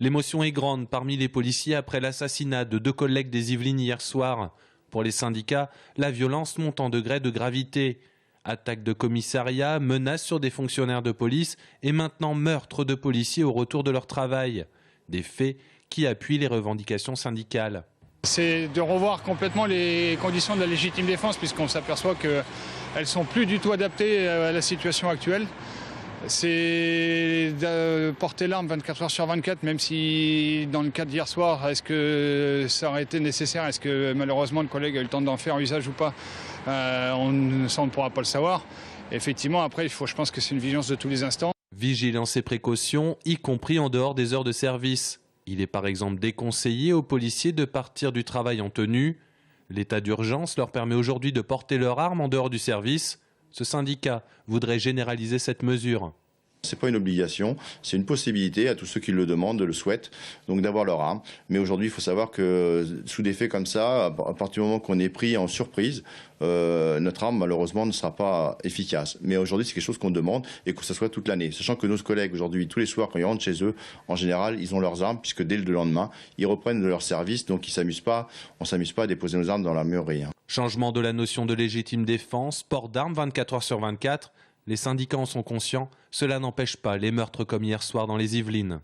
L'émotion est grande parmi les policiers après l'assassinat de 2 collègues des Yvelines hier soir. Pour les syndicats, la violence monte en degré de gravité. Attaque de commissariat, menaces sur des fonctionnaires de police et maintenant meurtre de policiers au retour de leur travail. Des faits qui appuient les revendications syndicales. C'est de revoir complètement les conditions de la légitime défense puisqu'on s'aperçoit qu'elles ne sont plus du tout adaptées à la situation actuelle. C'est de porter l'arme 24 heures sur 24, même si dans le cas d'hier soir, est-ce que ça aurait été nécessaire? Est-ce que malheureusement le collègue a eu le temps d'en faire usage ou pas? Ça, on ne pourra pas le savoir. Effectivement, après, je pense que c'est une vigilance de tous les instants. Vigilance et précaution, y compris en dehors des heures de service. Il est par exemple déconseillé aux policiers de partir du travail en tenue. L'état d'urgence leur permet aujourd'hui de porter leur arme en dehors du service. Ce syndicat voudrait généraliser cette mesure. Ce n'est pas une obligation, c'est une possibilité à tous ceux qui le demandent, le souhaitent, donc d'avoir leur arme. Mais aujourd'hui, il faut savoir que sous des faits comme ça, à partir du moment qu'on est pris en surprise, notre arme malheureusement ne sera pas efficace. Mais aujourd'hui, c'est quelque chose qu'on demande et que ce soit toute l'année. Sachant que nos collègues aujourd'hui, tous les soirs, quand ils rentrent chez eux, en général, ils ont leurs armes, puisque dès le lendemain, ils reprennent de leur service, donc on ne s'amuse pas à déposer nos armes dans la mûrerie. Changement de la notion de légitime défense, port d'armes 24 heures sur 24. Les syndicats en sont conscients, cela n'empêche pas les meurtres comme hier soir dans les Yvelines.